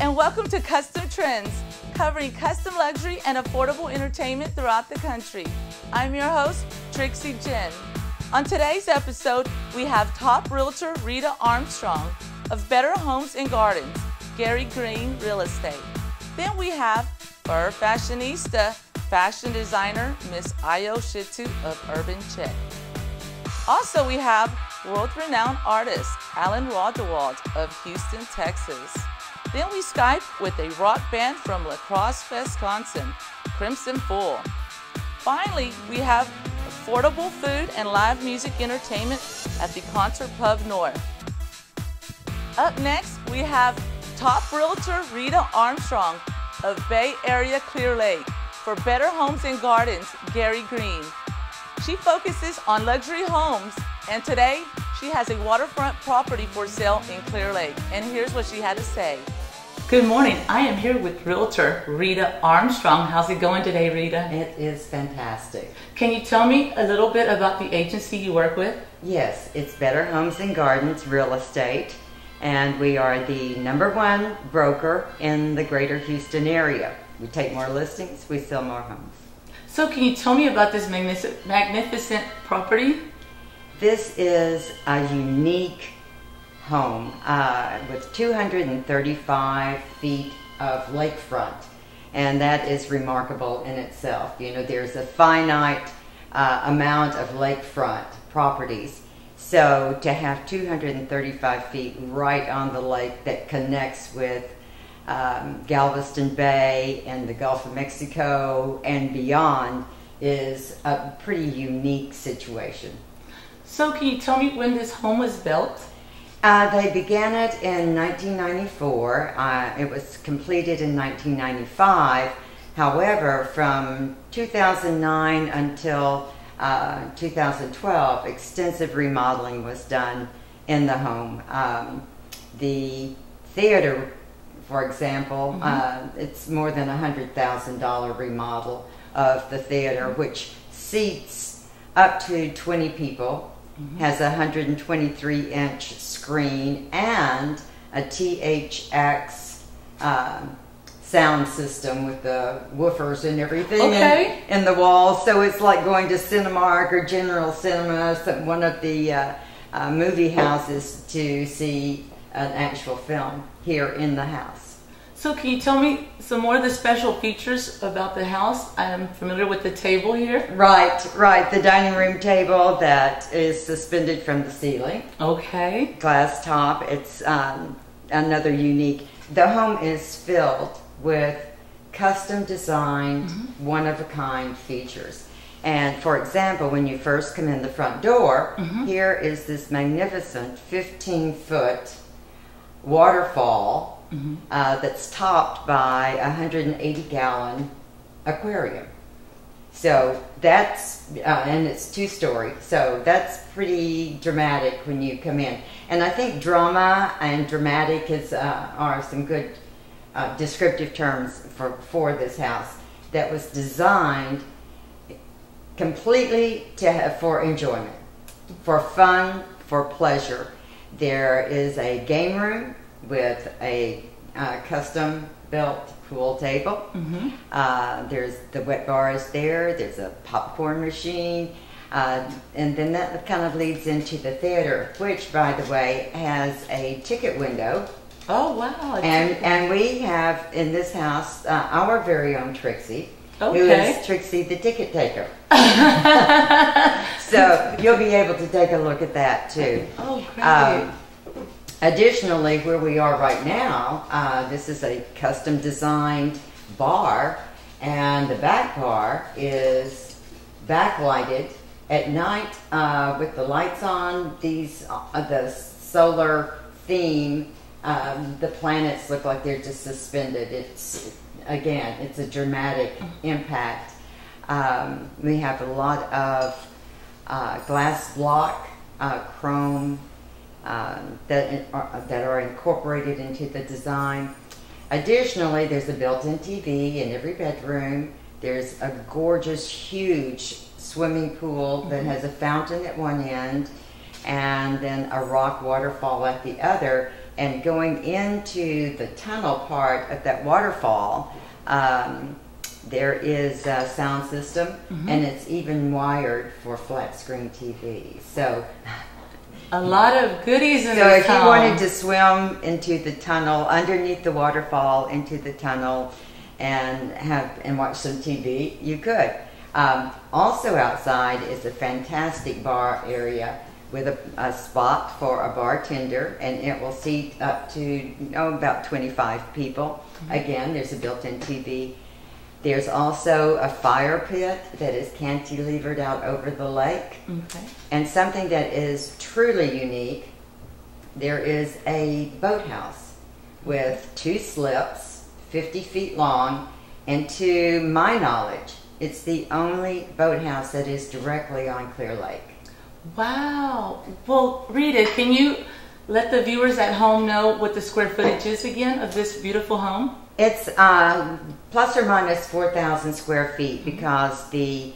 and welcome to Custom Trends, covering custom luxury and affordable entertainment throughout the country. I'm your host, Trixie Jen. On today's episode, we have top realtor Rita Armstrong of Better Homes and Gardens, Gary Green Real Estate. Then we have Fur Fashionista, fashion designer Miss Shittu of Urban Check. Also, we have world-renowned artist Allan Rodewald of Houston, Texas. Then we Skype with a rock band from La Crosse, Wisconsin, Crimson Fool. Finally, we have affordable food and live music entertainment at the Concert Pub North. Up next, we have top realtor Rita Armstrong of Bay Area Clear Lake for Better Homes and Gardens, Gary Green. She focuses on luxury homes, and today she has a waterfront property for sale in Clear Lake. And here's what she had to say. Good morning. I am here with realtor Rita Armstrong. How's it going today, Rita? It is fantastic. Can you tell me a little bit about the agency you work with? Yes, it's Better Homes and Gardens Real Estate, and we are the #1 broker in the greater Houston area. We take more listings, we sell more homes. So can you tell me about this magnificent property? This is a unique home with 235 feet of lakefront, and that is remarkable in itself. You know, there's a finite amount of lakefront properties, so to have 235 feet right on the lake that connects with Galveston Bay and the Gulf of Mexico and beyond is a pretty unique situation. So can you tell me when this home was built? They began it in 1994. It was completed in 1995. However, from 2009 until 2012, extensive remodeling was done in the home. The theater, for example, it's more than $100,000 remodel of the theater, which seats up to 20 people. Has a 123-inch screen and a THX sound system with the woofers and everything in the walls. So it's like going to Cinemark or General Cinema, one of the movie houses, to see an actual film here in the house. So can you tell me some more of the special features about the house? I'm familiar with the table here. Right. The dining room table that is suspended from the ceiling. Okay. Glass top. It's another unique. The home is filled with custom designed, one-of-a-kind features. And for example, when you first come in the front door, here is this magnificent 15-foot waterfall that's topped by a 180-gallon aquarium. So that's, and it's 2-story, so that's pretty dramatic when you come in. And I think drama and dramatic are some good descriptive terms for this house that was designed completely for enjoyment, for fun, for pleasure. There is a game room with a custom-built pool table. There's the wet bar is there. There's a popcorn machine, and then that kind of leads into the theater, which, by the way, has a ticket window. Oh wow! And we have in this house our very own Trixie, who is Trixie the ticket taker. So you'll be able to take a look at that too. Oh, great. Additionally, where we are right now, this is a custom designed bar, and the back bar is backlighted at night with the lights on. These the solar theme. The planets look like they're just suspended. It's a dramatic impact. We have a lot of glass block, chrome. That are incorporated into the design. Additionally, there's a built-in TV in every bedroom. There's a gorgeous, huge swimming pool that has a fountain at one end and then a rock waterfall at the other And going into the tunnel part of that waterfall, there is a sound system, and it's even wired for flat screen TV. So a lot of goodies in so this if you home. wanted to swim into the tunnel, underneath the waterfall, into the tunnel, and watch some TV, you could. Also outside is a fantastic bar area with a spot for a bartender, and it will seat up to about 25 people. Again, there's a built-in TV. There's also a fire pit that is cantilevered out over the lake. Okay. And something that is truly unique, there is a boathouse with 2 slips, 50 feet long, and to my knowledge, it's the only boathouse that is directly on Clear Lake. Wow. Well, Rita, can you let the viewers at home know what the square footage is again of this beautiful home? It's plus or minus 4,000 square feet because the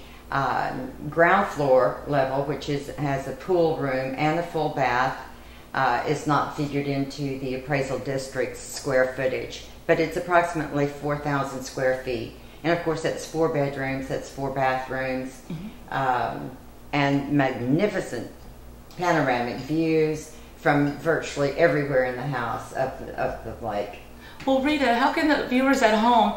ground floor level, which has a pool room and a full bath, is not figured into the appraisal district's square footage. But it's approximately 4,000 square feet. And of course, that's 4 bedrooms, that's 4 bathrooms, and magnificent panoramic views from virtually everywhere in the house of the lake. Well, Rita, how can the viewers at home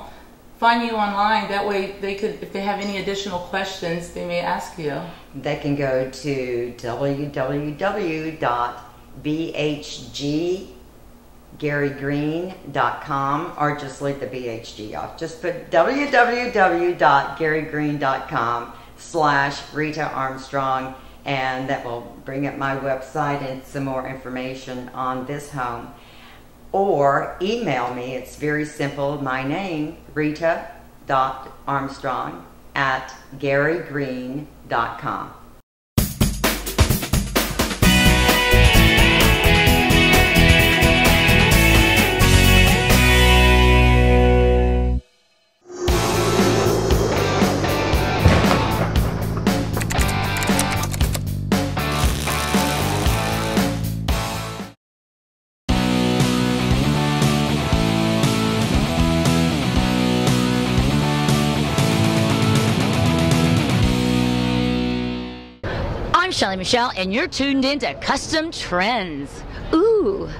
find you online? That way they could, if they have any additional questions, they may ask you. They can go to www.bhggarygreen.com or just leave the BHG off. Just put www.garygreen.com/Rita Armstrong, and that will bring up my website and some more information on this home. Or email me. It's very simple. My name, Rita.Armstrong@garygreen.com. I'm Shelly Michelle, and you're tuned in to Custom Trends. Ooh.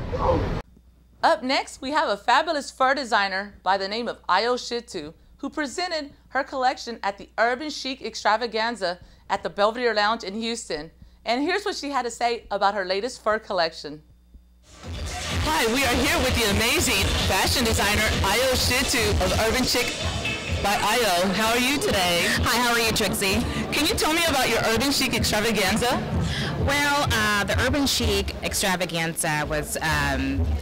Up next, we have a fabulous fur designer by the name of Shittu, who presented her collection at the Urban Chic Extravaganza at the Belvedere Lounge in Houston. And here's what she had to say about her latest fur collection. Hi, we are here with the amazing fashion designer Shittu of Urban Chic by IO. How are you today? Hi, how are you, Trixie? Can you tell me about your Urban Chic Extravaganza? Well, the Urban Chic Extravaganza was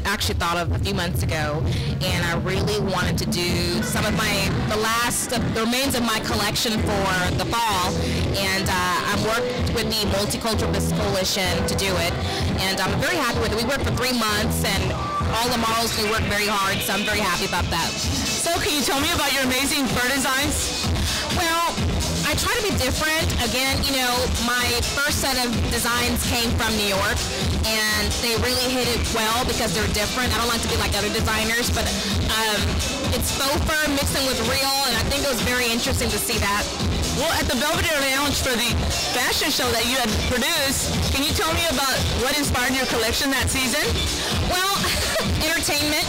actually thought of a few months ago, and I really wanted to do some of the remains of my collection for the fall, and I worked with the Multicultural Business Coalition to do it, and I'm very happy with it. We worked for 3 months, and all the models, we worked very hard, so I'm very happy about that. So can you tell me about your amazing fur designs? Well, I try to be different. Again, you know, my first set of designs came from New York, and they really hit it well because they're different. I don't like to be like other designers, but it's faux fur mixing with real, and I think it was very interesting to see that. Well, at the Belvedere Lounge for the fashion show that you had produced, can you tell me about what inspired your collection that season? Well, entertainment.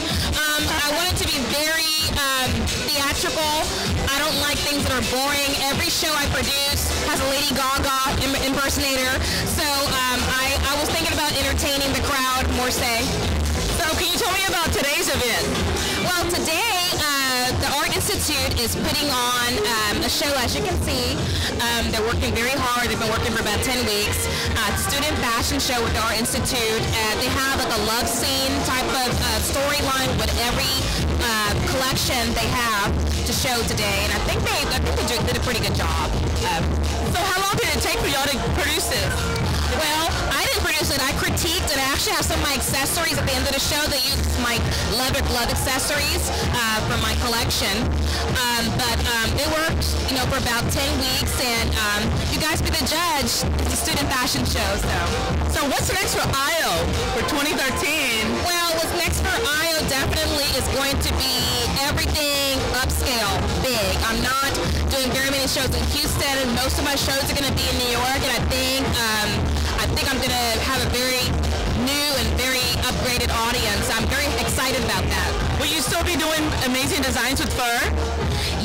I wanted to be very theatrical. I don't like things that are boring. Every show I produce has a Lady Gaga impersonator. So I was thinking about entertaining the crowd more say. So can you tell me about today's event? Well, today the Art Institute is putting on a show, as you can see. They're working very hard. They've been working for about 10 weeks. Student fashion show with the Art Institute. They have like a love scene type of storyline with every collection they have to show today, and I think they did a pretty good job. So how long did it take for y'all to produce this? Well, I didn't produce it. I critiqued, and I actually have some of my accessories at the end of the show that use my leather glove accessories from my collection. But it worked, you know, for about 10 weeks, and you guys be the judge. It's a student fashion show, so. So what's next for IO for 2013? Well, what's next for IO definitely is going to be everything upscale, big. I'm not doing very many shows in Houston, and most of my shows are going to be in New York, and I think I'm going to have a very new and very upgraded audience. I'm very excited about that. Will you still be doing amazing designs with fur?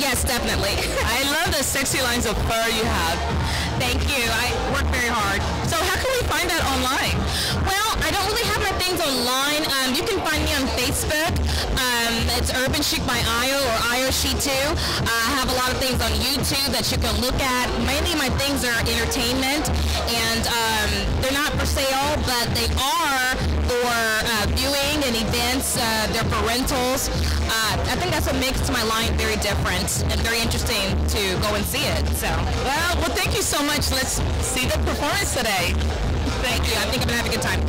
Yes, definitely. I love the sexy lines of fur you have. Thank you. I work very hard. So how can we find that online? Well, I don't really have my things online. You can find me on Facebook. It's Urban Chic by IO or IO Shittu. I have a lot of things on YouTube that you can look at. Mainly my things are entertainment, and they're not for sale, but they are for viewing and events. They're for rentals. I think that's what makes my line very different and very interesting to go and see it. So, well, thank you so much. Let's see the performance today. Thank you. I think I'm going to have a good time.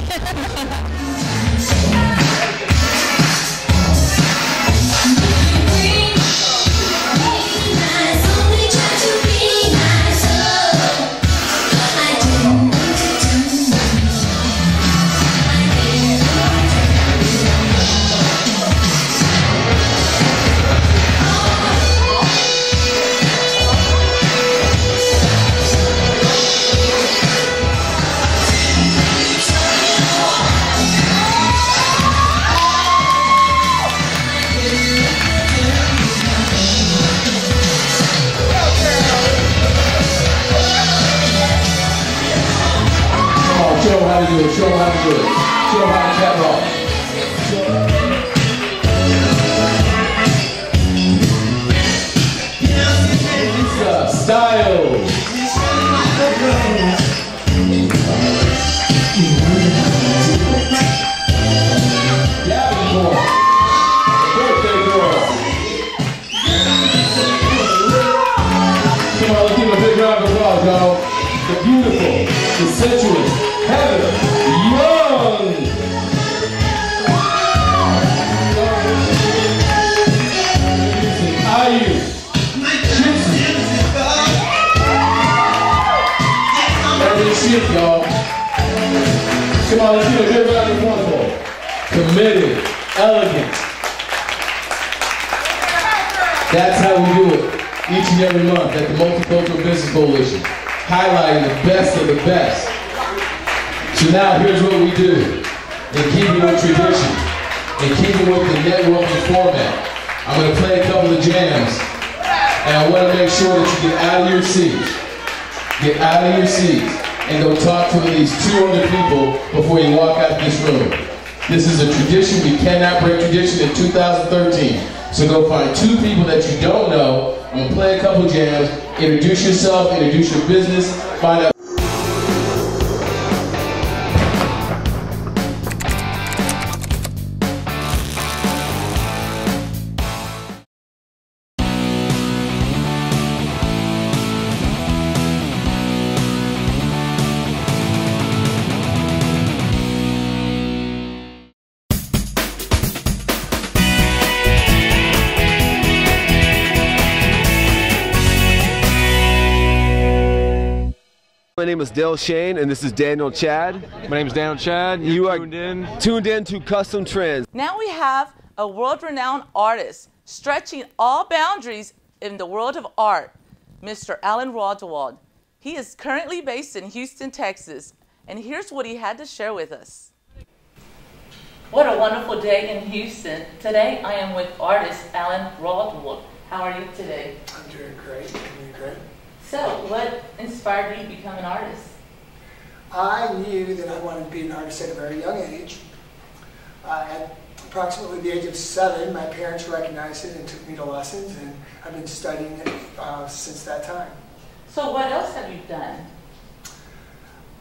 Show them how to do it. Show them how to do it. Show them how to catwalk. Rita style. Davenport. Birthday girl. Come on, let's give them a big round of applause, y'all. The beautiful, the sensuous. Young! IU! Every shit, y'all. Come on, let's do a good round of wonderful. Committed, elegant. That's how we do it each and every month at the Multicultural Business Coalition, highlighting the best of the best. So now here's what we do. In keeping with tradition, in keeping with the networking format, I'm going to play a couple of jams, and I want to make sure that you get out of your seats. Get out of your seats and go talk to at least 200 people before you walk out of this room. This is a tradition. We cannot break tradition in 2013. So go find 2 people that you don't know. I'm going to play a couple of jams. Introduce yourself, introduce your business, find out. My name is Dale Shane, and this is Daniel Chad. My name is Daniel Chad. You are tuned in to Custom Trends. Now we have a world-renowned artist stretching all boundaries in the world of art, Mr. Allan Rodewald. He is currently based in Houston, Texas, and here's what he had to share with us. What a wonderful day in Houston. Today I am with artist Allan Rodewald. How are you today? I'm doing great. I'm doing great. So, what inspired you to become an artist? I knew that I wanted to be an artist at a very young age. At approximately the age of 7, my parents recognized it and took me to lessons, and I've been studying it since that time. So what else have you done?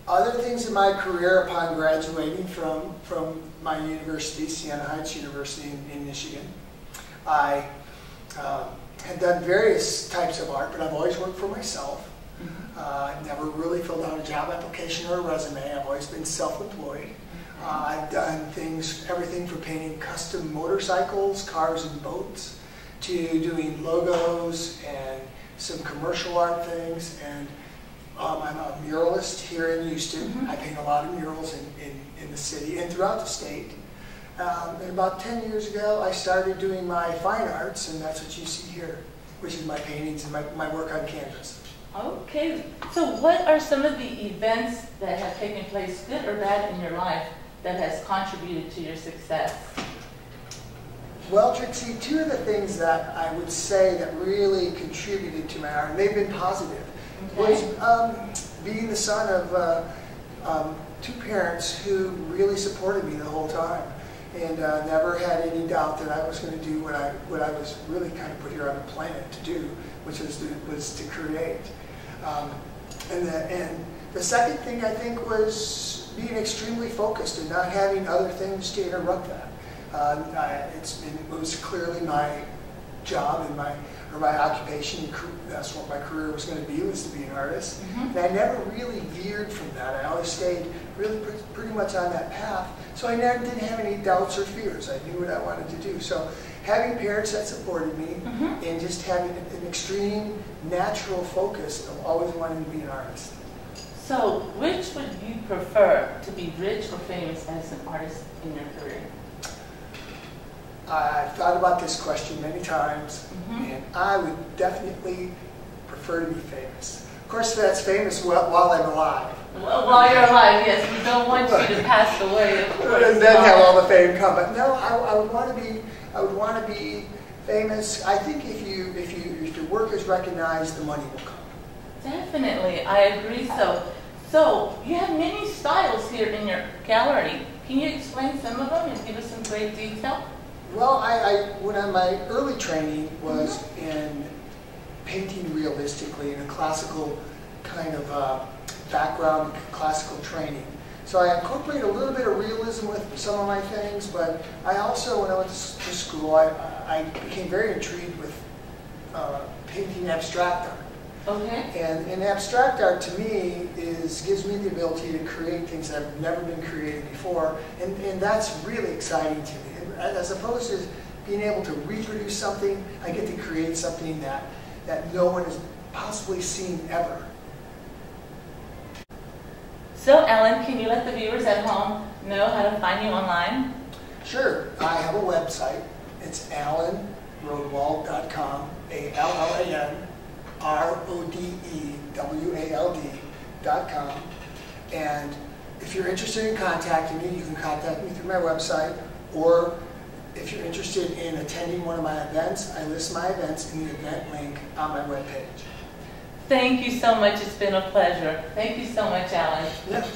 Other things in my career upon graduating from my university, Siena Heights University in Michigan, I had done various types of art, but I've always worked for myself. Never really filled out a job application or a resume. I've always been self-employed. I've done everything from painting custom motorcycles, cars, and boats, to doing logos and some commercial art things. And I'm a muralist here in Houston. I paint a lot of murals in the city and throughout the state. And about 10 years ago, I started doing my fine arts, and that's what you see here, which is my paintings and my work on canvas. Okay, so what are some of the events that have taken place, good or bad, in your life that has contributed to your success? Well, Trixie, two of the things that I would say that really contributed to my art, and they've been positive, was being the son of two parents who really supported me the whole time, and never had any doubt that I was going to do what I was really kind of put here on the planet to do, which was to create. And the second thing, I think, was being extremely focused and not having other things to interrupt that. It was clearly my job and my occupation. That's what my career was going to be, was to be an artist. And I never really veered from that. I always stayed really pretty much on that path. So I never didn't have any doubts or fears. I knew what I wanted to do. So having parents that supported me and just having an extreme natural focus of always wanting to be an artist. So which would you prefer, to be rich or famous as an artist in your career? I've thought about this question many times, and I would definitely prefer to be famous. Of course, that's famous while I'm alive. While you're alive, yes. We don't want you to pass away, of course. And then have all the fame come. But no, I would want to be famous. I think if your work is recognized, the money will come. Definitely, I agree. So you have many styles here in your gallery. Can you explain some of them and give us some great detail? Well, my early training was in painting realistically in a classical kind of background, classical training. So I incorporate a little bit of realism with some of my things, but I also, when I went to school, I became very intrigued with painting abstract art. Okay. And abstract art to me gives me the ability to create things that have never been created before, and that's really exciting to me. As opposed to being able to reproduce something, I get to create something that no one has possibly seen ever. So, Allan, can you let the viewers at home know how to find you online? Sure. I have a website. It's allanrodewald.com, ALLANRODEWALD.com. And if you're interested in contacting me, you can contact me through my website, or if you're interested in attending one of my events, I list my events in the event link on my webpage. Thank you so much. It's been a pleasure. Thank you so much, Allan. Yep.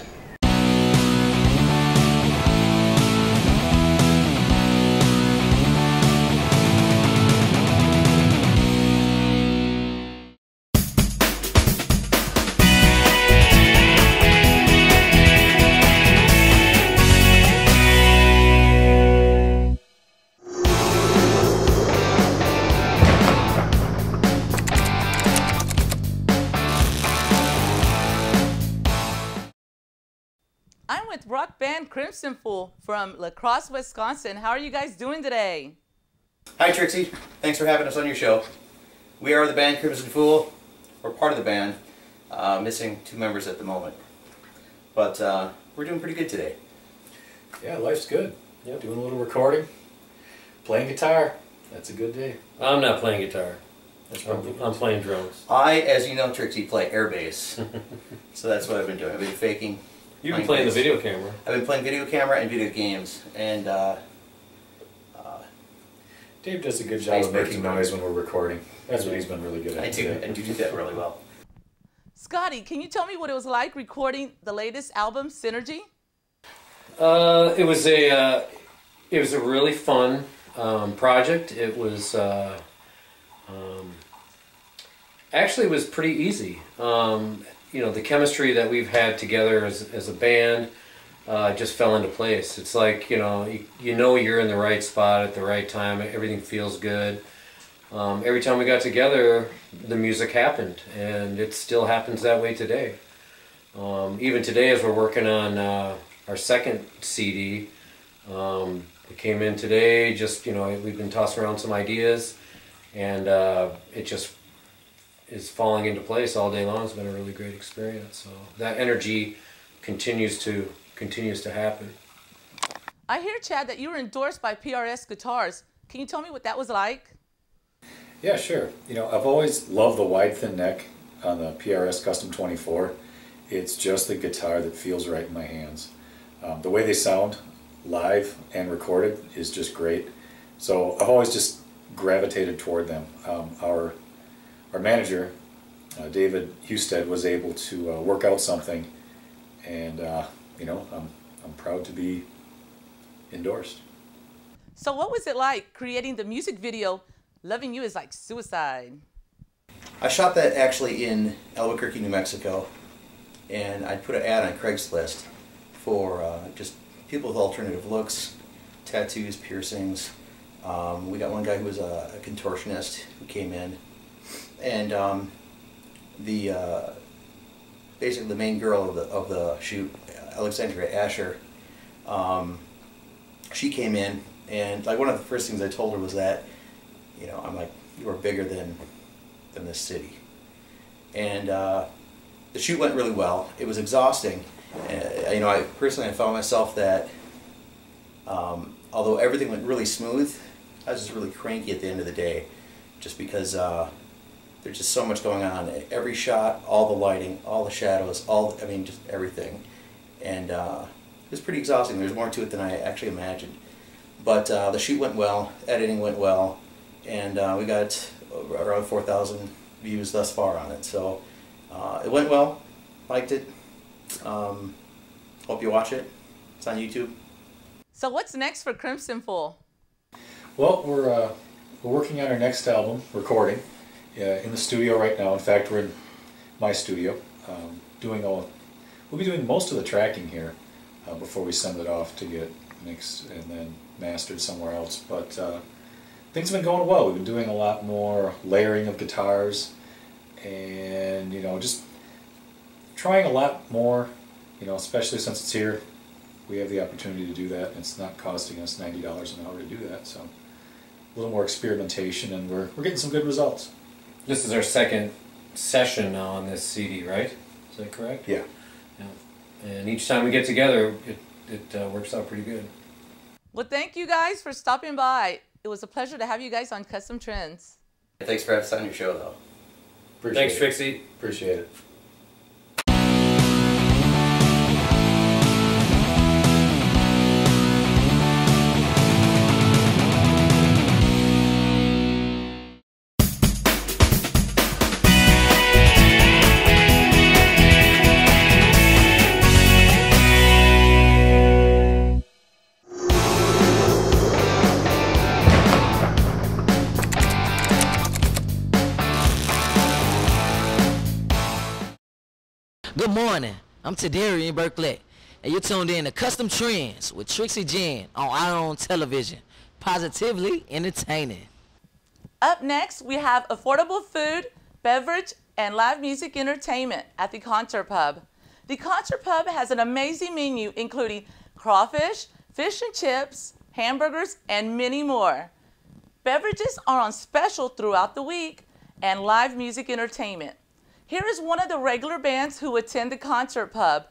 I'm with rock band Crimson Fool from La Crosse, Wisconsin. How are you guys doing today? Hi Trixie, thanks for having us on your show. We are the band Crimson Fool. We're part of the band, missing 2 members at the moment. But we're doing pretty good today. Yeah, life's good. Yeah, doing a little recording, playing guitar. That's a good day. I'm not playing guitar. I'm playing drums. I, as you know, Trixie, play air bass. So that's what I've been doing. I've been faking. You've been playing the video camera. I've been playing video camera and video games, and Dave does a good job of making noise when we're recording. That's what he's been really good at. I do that really well. Scotty, can you tell me what it was like recording the latest album, Synergy? It was a really fun project. It was actually it was pretty easy. You know, the chemistry that we've had together as a band just fell into place. It's like, you know you're in the right spot at the right time. Everything feels good. every time we got together, the music happened, and it still happens that way today. Even today, as we're working on our second CD, it came in today, just, you know, we've been tossing around some ideas, and it just is falling into place all day long. It's been a really great experience. So that energy continues to happen. I hear, Chad, that you were endorsed by PRS Guitars. Can you tell me what that was like? Yeah, sure. You know, I've always loved the wide, thin neck on the PRS Custom 24. It's just the guitar that feels right in my hands. The way they sound live and recorded is just great. So I've always just gravitated toward them. Our manager, David Husted, was able to work out something, and you know, I'm proud to be endorsed. So what was it like creating the music video, Loving You Is Like Suicide? I shot that actually in Albuquerque, New Mexico, and I put an ad on Craigslist for just people with alternative looks, tattoos, piercings. We got one guy who was a contortionist who came in, and basically the main girl of the shoot, Alexandria Asher, she came in, and like one of the first things I told her was that, you know, I'm like, you are bigger than this city. And the shoot went really well. It was exhausting. You know, I found myself that although everything went really smooth, I was just really cranky at the end of the day, just because there's just so much going on. Every shot, all the lighting, all the shadows, I mean, just everything. And it was pretty exhausting. There's more to it than I actually imagined. But the shoot went well, editing went well, and we got around 4,000 views thus far on it. So it went well, liked it. Hope you watch it. It's on YouTube. So what's next for Crimson Fool? Well, we're working on our next album, recording, in the studio right now. In fact, we're in my studio, we'll be doing most of the tracking here before we send it off to get mixed and then mastered somewhere else. But things have been going well. We've been doing a lot more layering of guitars, and, you know, just trying a lot more, you know, especially since it's here. We have the opportunity to do that, and it's not costing us $90 an hour to do that. So a little more experimentation, and we're getting some good results. This is our second session now on this CD, right? Is that correct? Yeah. And each time we get together, it works out pretty good. Well, thank you guys for stopping by. It was a pleasure to have you guys on Custom Trends. Thanks for having us on your show, though. Thanks, Trixie. Appreciate it. Good morning, I'm Tadarian Berkeley, and you're tuned in to Custom Trends with Trixie Jen on Ion Television. Positively entertaining. Up next, we have affordable food, beverage, and live music entertainment at the Concert Pub. The Concert Pub has an amazing menu including crawfish, fish and chips, hamburgers, and many more. Beverages are on special throughout the week, and live music entertainment. Here is one of the regular bands who attend the Concert Pub.